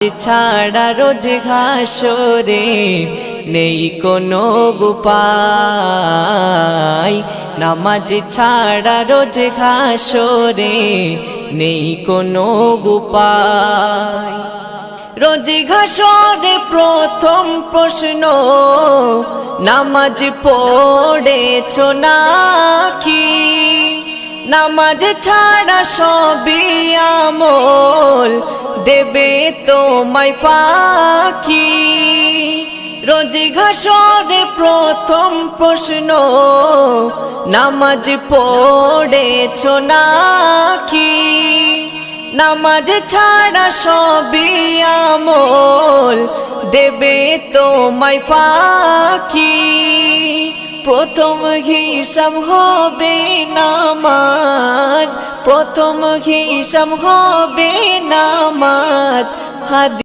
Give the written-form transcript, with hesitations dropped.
ছাড়া রোজ ঘাসরে নেই কোনো উপায়, নামাজ ছাড়া রোজ ঘাসরে নেই কোনো উপায়। রোজ ঘাসরে প্রথম প্রশ্ন, নামাজ পড়েছো নাকি? নামাজ ছাড়া সবই আমল দেবে তোমায় ফাঁকি। রোজ ঘাসরে প্রথম প্রশ্ন, নামাজ পড়েছো নাকি? নামাজ ছাড়া সবই আমল দেবে তোমায় ফাঁকি। প্রথম হিসাব হবে নামাজ, প্রথম হিসাব হবে নামাজ।